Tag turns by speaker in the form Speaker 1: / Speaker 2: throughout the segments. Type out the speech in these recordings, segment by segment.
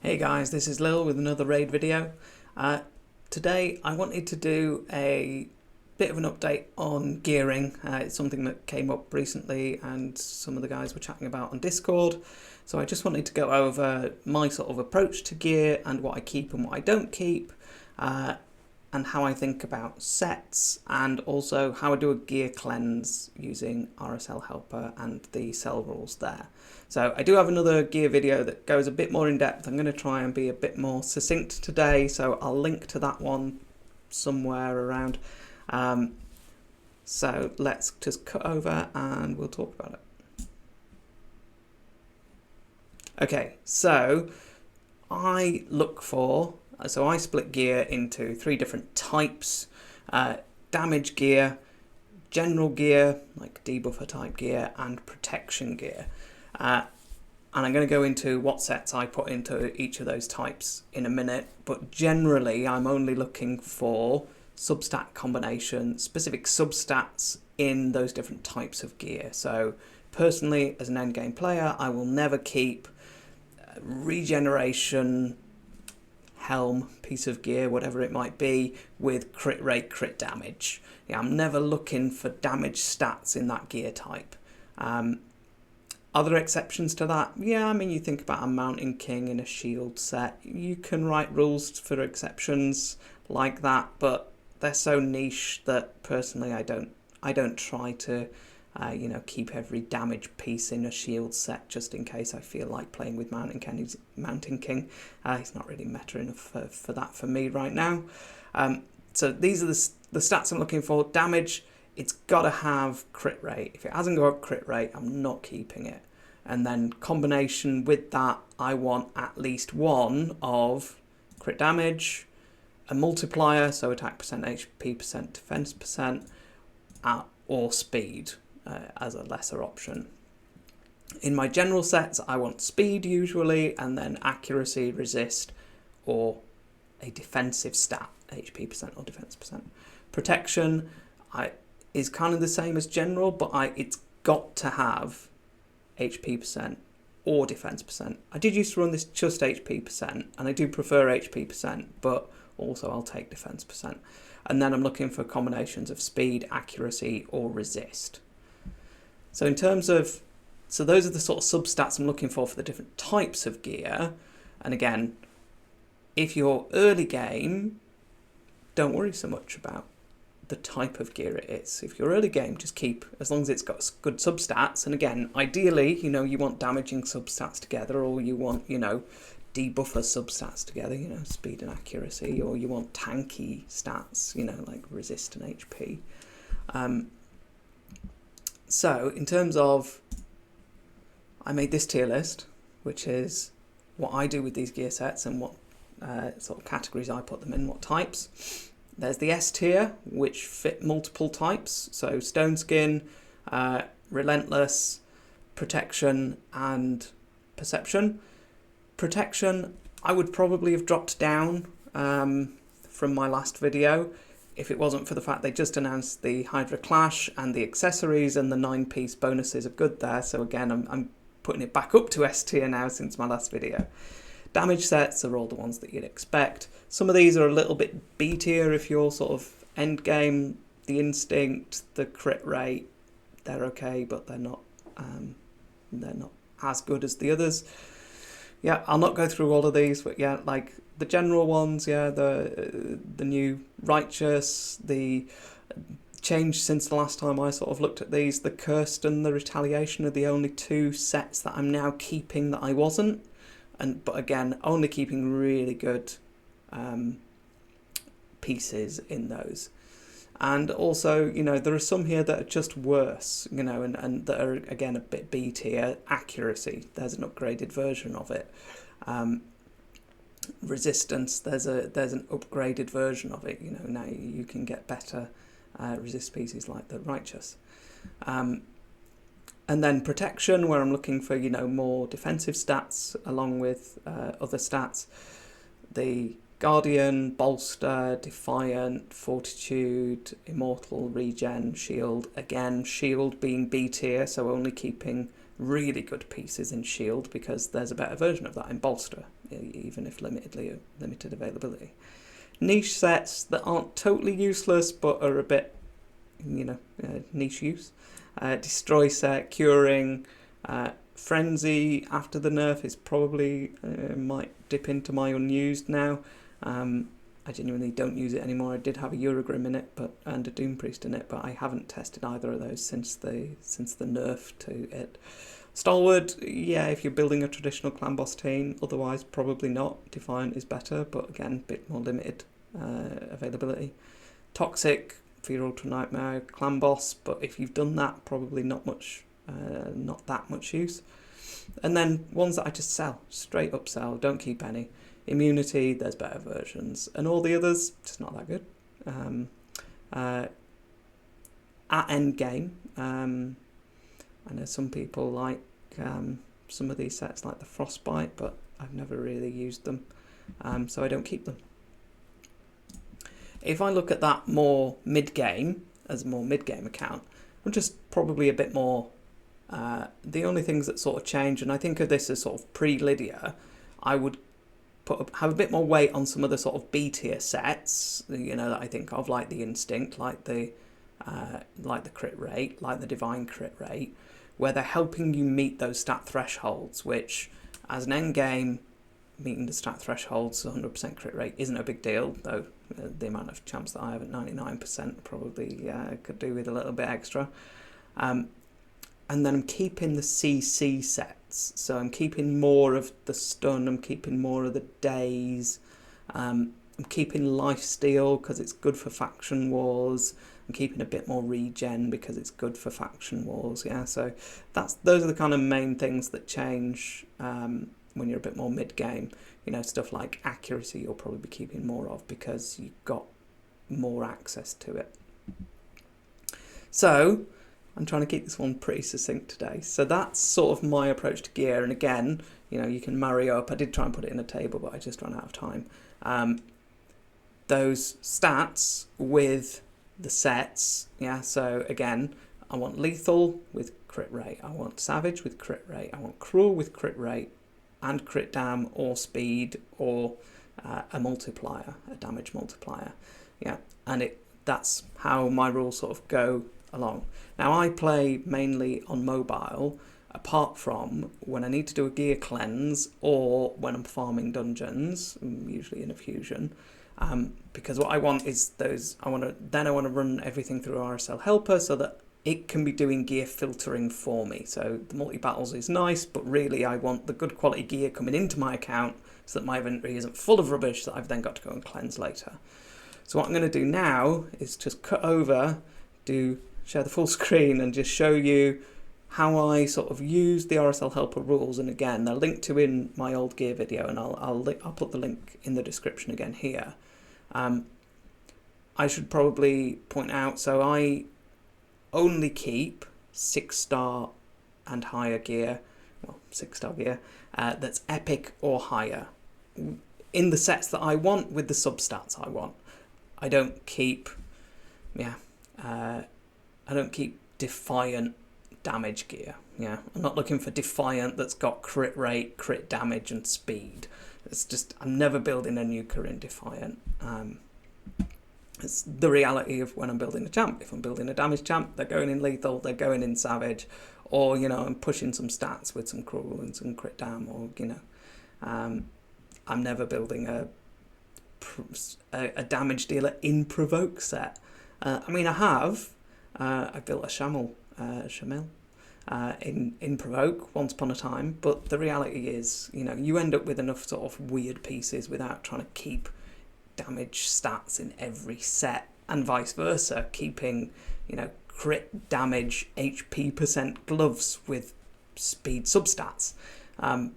Speaker 1: Hey guys, this is Lil with another raid video. Today I wanted to do a bit of an update on gearing. It's something that came up recently and some of the guys were chatting about on Discord. So I just wanted to go over my sort of approach to gear and what I keep and what I don't keep. And how I think about sets, and also how I do a gear cleanse using RSL Helper and the cell rules there. So I do have another gear video that goes a bit more in depth. I'm going to try and be a bit more succinct today, so I'll link to that one somewhere around. So let's just cut over and we'll talk about it. Okay, so I split gear into three different types: damage gear, general gear, like debuffer type gear, and protection gear. And I'm going to go into what sets I put into each of those types in a minute, but generally I'm only looking for substat combination, specific substats in those different types of gear. So personally, as an endgame player, I will never keep regeneration helm piece of gear, whatever it might be, with crit rate, crit damage. Yeah, I'm never looking for damage stats in that gear type. Other exceptions to that, yeah, I mean, you think about a Mountain King in a shield set, you can write rules for exceptions like that, but they're so niche that personally I don't try to keep every damage piece in a shield set just in case I feel like playing with Mountain King. He's not really meta enough for that for me right now. So these are the stats I'm looking for. Damage, it's got to have crit rate. If it hasn't got crit rate, I'm not keeping it. And then combination with that, I want at least one of crit damage, a multiplier, so attack percent, HP percent, defense percent, or speed as a lesser option. In my general sets, I want speed usually, and then accuracy, resist, or a defensive stat, HP percent or defense percent. Protection is kind of the same as general, but it's got to have HP percent or defense percent. I did used to run this just HP percent, and I do prefer HP percent, but also I'll take defense percent. And then I'm looking for combinations of speed, accuracy, or resist. So in terms of, those are the sort of substats I'm looking for the different types of gear. And again, if you're early game, don't worry so much about the type of gear it is. If you're early game, just keep, as long as it's got good substats. And again, ideally, you want damaging substats together, or you want, debuffer substats together, speed and accuracy, or you want tanky stats, like resist and HP. So in terms of, I made this tier list, which is what I do with these gear sets and what sort of categories I put them in, what types. There's the S tier, which fit multiple types, so Stone Skin, Relentless, Protection, and Perception. Protection, I would probably have dropped down from my last video if it wasn't for the fact they just announced the Hydra Clash and the accessories and the 9-piece bonuses are good there. So again, I'm putting it back up to S tier now since my last video. Damage sets are all the ones that you'd expect. Some of these are a little bit B tier if you're sort of end game. The Instinct, the crit rate, they're okay, but they're not as good as the others. Yeah, I'll not go through all of these, but yeah, like the general ones, yeah, the new Righteous, the change since the last time I sort of looked at these, the Cursed and the Retaliation are the only two sets that I'm now keeping that I wasn't. But again, only keeping really good pieces in those. And also, there are some here that are just worse, and that are, again, a bit B tier. Accuracy, there's an upgraded version of it. Resistance, there's an upgraded version of it. Now you can get better resist pieces like the Righteous. And then Protection, where I'm looking for, more defensive stats along with other stats. The Guardian, Bolster, Defiant, Fortitude, Immortal, Regen, Shield. Again, Shield being B tier, so only keeping really good pieces in Shield, because there's a better version of that in Bolster, even if limited availability. Niche sets that aren't totally useless, but are a bit, niche use. Destroy set, Curing, Frenzy after the nerf is probably, might dip into my unused now. I genuinely don't use it anymore. I did have a Eurogrim in it, and a Doom Priest in it, but I haven't tested either of those since the nerf to it. Stalwart, yeah, if you're building a traditional clan boss team. Otherwise, probably not. Defiant is better, but again, a bit more limited availability. Toxic for your Ultra Nightmare clan boss, but if you've done that, probably not that much use. And then ones that I just sell, straight up sell, don't keep any. Immunity, there's better versions, and all the others, just not that good. At end game, I know some people like some of these sets, like the Frostbite, but I've never really used them, so I don't keep them. If I look at that more mid-game, as a more mid-game account, I'm just probably a bit more. The only things that sort of change, and I think of this as sort of pre-Lydia, I would have a bit more weight on some of the sort of B tier sets, that I think of, like the Instinct, like the crit rate, like the Divine crit rate, where they're helping you meet those stat thresholds, which as an end game, meeting the stat thresholds, 100% crit rate isn't a big deal, though the amount of champs that I have at 99% probably could do with a little bit extra. And then I'm keeping the CC sets, so I'm keeping more of the stun, I'm keeping more of the days, I'm keeping lifesteal because it's good for faction wars, I'm keeping a bit more regen because it's good for faction wars, yeah, so those are the kind of main things that change when you're a bit more mid-game. Stuff like accuracy you'll probably be keeping more of because you've got more access to it. So I'm trying to keep this one pretty succinct today. So that's sort of my approach to gear. And again, you can marry up. I did try and put it in a table, but I just ran out of time. Those stats with the sets. Yeah, so again, I want lethal with crit rate. I want savage with crit rate. I want cruel with crit rate and crit dam or speed or a multiplier, a damage multiplier. Yeah, and that's how my rules sort of go along. Now I play mainly on mobile, apart from when I need to do a gear cleanse or when I'm farming dungeons, usually in a fusion, because what I want is I want to run everything through RSL Helper so that it can be doing gear filtering for me. So the multi-battles is nice, but really I want the good quality gear coming into my account so that my inventory isn't full of rubbish that I've then got to go and cleanse later. So what I'm going to do now is just cut over, share the full screen and just show you how I sort of use the RSL Helper rules. And again, they're linked to in my old gear video, and I'll put the link in the description again here. I should probably point out, so I only keep 6-star and higher gear, 6-star gear, that's epic or higher in the sets that I want with the substats I want. I don't keep, I don't keep Defiant damage gear. Yeah, I'm not looking for Defiant that's got crit rate, crit damage, and speed. It's just, I'm never building a nuker in Defiant. It's the reality of when I'm building a champ. If I'm building a damage champ, they're going in lethal, they're going in savage, or I'm pushing some stats with some cruel and some crit dam, or I'm never building a damage dealer in provoke set. I have. I built a Shamil in provoke once upon a time, but the reality is, you end up with enough sort of weird pieces without trying to keep damage stats in every set, and vice versa, keeping crit damage HP % gloves with speed substats. I'm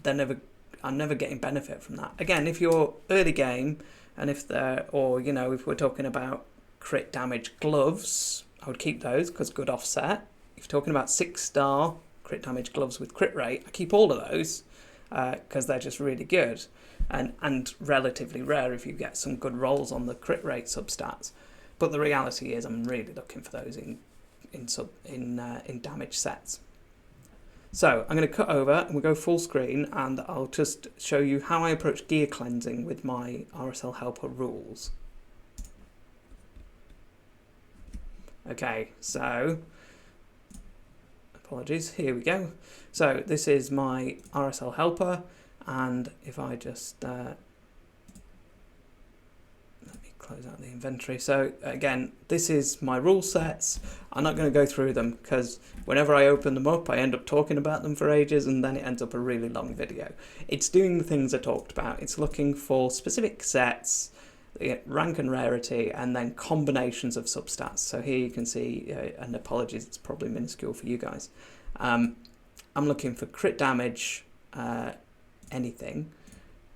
Speaker 1: never getting benefit from that. Again, if you're early game, and if we're talking about crit damage gloves, I would keep those because good offset. If you're talking about 6-star crit damage gloves with crit rate, I keep all of those because they're just really good and relatively rare if you get some good rolls on the crit rate substats. But the reality is I'm really looking for those in damage sets. So I'm going to cut over and we'll go full screen, and I'll just show you how I approach gear cleansing with my RSL Helper rules. Okay, so apologies, here we go. So this is my RSL Helper, and if I just let me close out the inventory. So again, this is my rule sets. I'm not going to go through them because whenever I open them up I end up talking about them for ages and then it ends up a really long video. It's doing the things I talked about. It's looking for specific sets, rank and rarity, and then combinations of substats. So here you can see, and apologies, it's probably minuscule for you guys. I'm looking for crit damage, anything.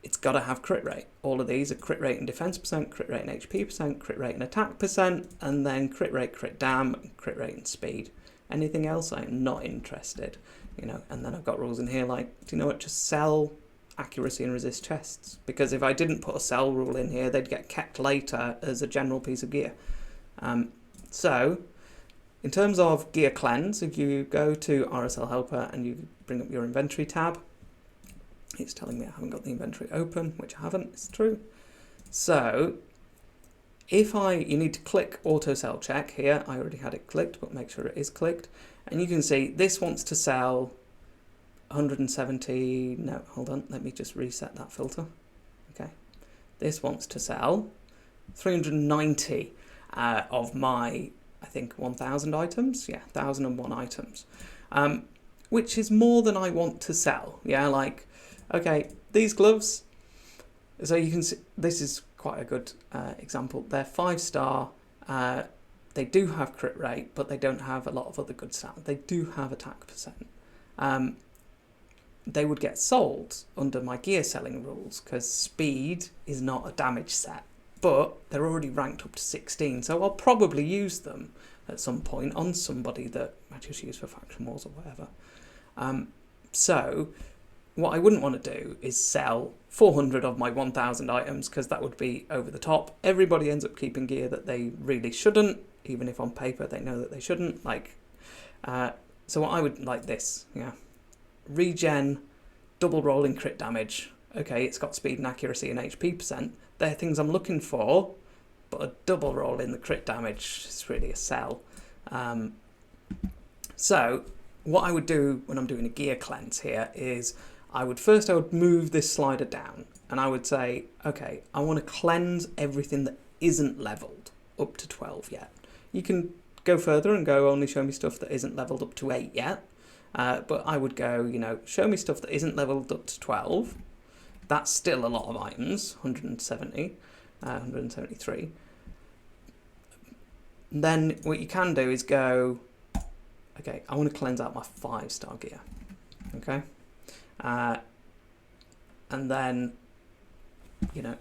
Speaker 1: It's got to have crit rate. All of these are crit rate and defense percent, crit rate and HP percent, crit rate and attack percent, and then crit rate, crit dam, crit rate and speed. Anything else, I'm not interested. And then I've got rules in here like, do you know what, just sell accuracy and resist chests, because if I didn't put a sell rule in here they'd get kept later as a general piece of gear. So in terms of gear cleanse, if you go to RSL Helper and you bring up your inventory tab, it's telling me I haven't got the inventory open, which I haven't, it's true. So you need to click auto sell check here. I already had it clicked, but make sure it is clicked, and you can see this wants to sell 170, no, hold on, let me just reset that filter. Okay, this wants to sell 390 of my, I think, 1,000 items. Yeah, 1,001 items, which is more than I want to sell. Yeah, like, okay, these gloves, so you can see, this is quite a good example. They're 5-star, they do have crit rate, but they don't have a lot of other good stats. They do have attack percent. They would get sold under my gear selling rules because speed is not a damage set, but they're already ranked up to 16, so I'll probably use them at some point on somebody that I just use for faction wars or whatever. So what I wouldn't want to do is sell 400 of my 1,000 items, because that would be over the top. Everybody ends up keeping gear that they really shouldn't, even if on paper they know that they shouldn't. Like, so what I would like this, yeah. Regen, double rolling crit damage. Okay, it's got speed and accuracy and HP percent. They're things I'm looking for, but a double roll in the crit damage is really a sell. So what I would do when I'm doing a gear cleanse here is I would move this slider down and I would say, okay, I want to cleanse everything that isn't leveled up to 12 yet. You can go further and go only show me stuff that isn't leveled up to 8 yet. But I would go, show me stuff that isn't leveled up to 12. That's still a lot of items, 170, 173. Then what you can do is go, okay, I want to cleanse out my 5-star gear. Okay. And then,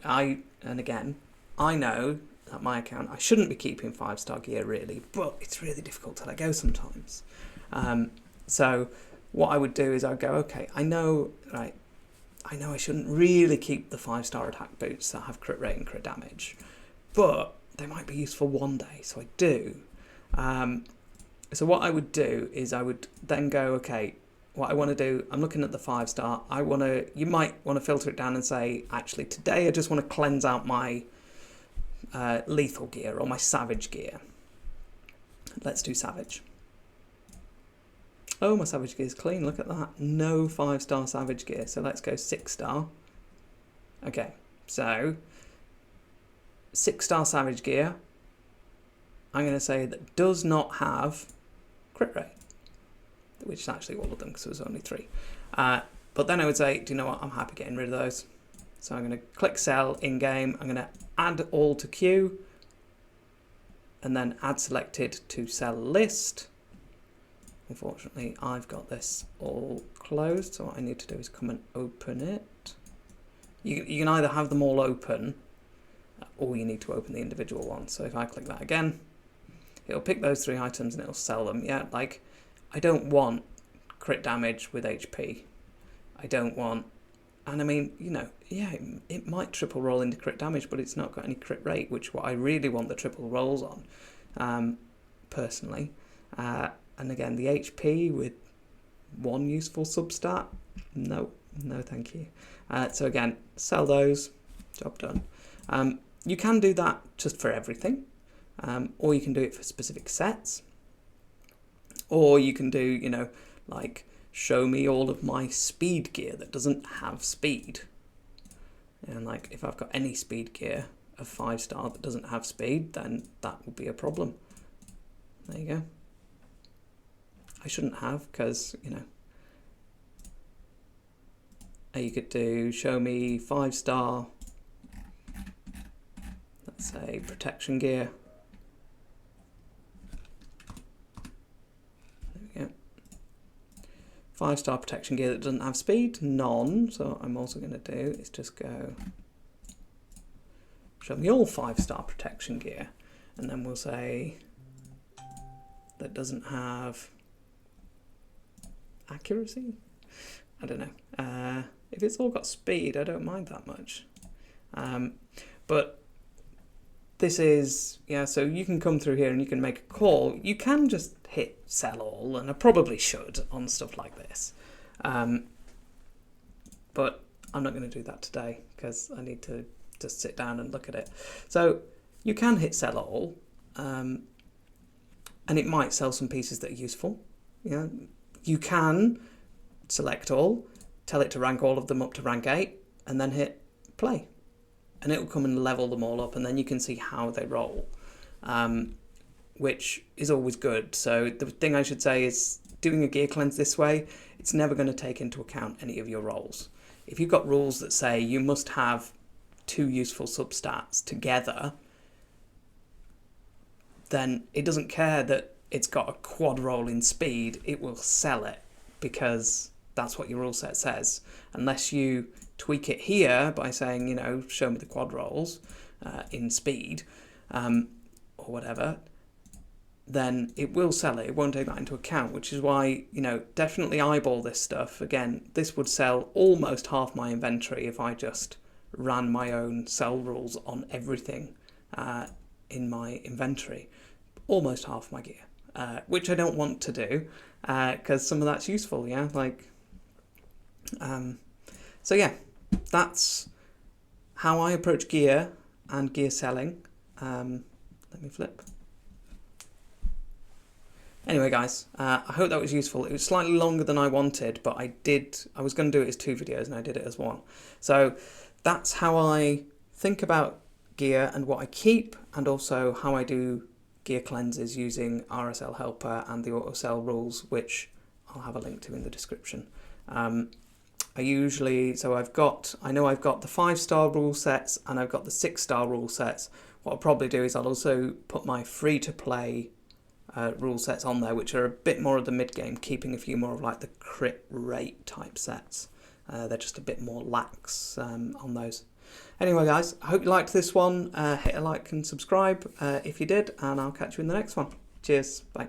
Speaker 1: I know that my account, I shouldn't be keeping 5-star gear really, but it's really difficult to let go sometimes. So what I would do is I'd go, okay, I know I shouldn't really keep the 5-star attack boots that have crit rate and crit damage, but they might be useful one day, so I do. So what I would do is I would then go, okay, what I want to do, I'm looking at the 5-star, you might want to filter it down and say, actually today I just want to cleanse out my lethal gear or my savage gear. Let's do savage. Oh, my savage gear is clean, look at that. No 5-star savage gear, so let's go 6-star. Okay, so 6-star savage gear, I'm going to say that does not have crit rate, which is actually all of them because there was only 3. But then I would say, do you know what, I'm happy getting rid of those. So I'm going to click sell in game, I'm going to add all to queue, and then add selected to sell list. Unfortunately, I've got this all closed, so what I need to do is come and open it. You can either have them all open, or you need to open the individual ones. So if I click that again, it'll pick those 3 items and it'll sell them. Yeah, like, I don't want crit damage with HP. I don't want And I mean, you know, yeah, it might triple roll into crit damage, but it's not got any crit rate, which what I really want the triple rolls on, personally. And again, the HP with one useful substat, no thank you. So again, sell those, job done. You can do that just for everything, or you can do it for specific sets, or you can do, you know, like, show me all of my speed gear that doesn't have speed. And like, if I've got any speed gear of 5-star that doesn't have speed, then that would be a problem. There you go. I shouldn't have, because, you know, you could do show me 5-star, let's say protection gear. There we go. 5-star protection gear that doesn't have speed, none. So what I'm also going to do is just go show me all 5-star protection gear, and then we'll say that doesn't have accuracy. I don't know. If it's all got speed, I don't mind that much. But this is, yeah, so you can come through here and you can make a call. You can just hit sell all, and I probably should on stuff like this. But I'm not going to do that today because I need to just sit down and look at it. So you can hit sell all, and it might sell some pieces that are useful. Yeah, you can select all, tell it to rank all of them up to rank 8, and then hit play. And it will come and level them all up, and then you can see how they roll, which is always good. So the thing I should say is, doing a gear cleanse this way, it's never going to take into account any of your rolls. If you've got rules that say you must have 2 useful substats together, then it doesn't care that it's got a quad roll in speed, it will sell it, because that's what your rule set says. Unless you tweak it here by saying, you know, show me the quad rolls in speed, or whatever, then it will sell it. It won't take that into account, which is why, you know, definitely eyeball this stuff. Again, this would sell almost half my inventory if I just ran my own sell rules on everything in my inventory. Almost half my gear, which I don't want to do, because some of that's useful, yeah, like, so yeah, that's how I approach gear and gear selling. Let me flip. Anyway, guys, I hope that was useful. It was slightly longer than I wanted, but I was going to do it as 2 videos, and I did it as 1. So that's how I think about gear and what I keep, and also how I do gear cleanses using RSL Helper and the auto sell rules, which I'll have a link to in the description. I know I've got the 5-star rule sets and I've got the 6-star rule sets. What I'll probably do is I'll also put my free-to-play rule sets on there, which are a bit more of the mid-game, keeping a few more of like the crit rate type sets. They're just a bit more lax on those. Anyway, guys, I hope you liked this one. Hit a like and subscribe if you did, and I'll catch you in the next one. Cheers. Bye.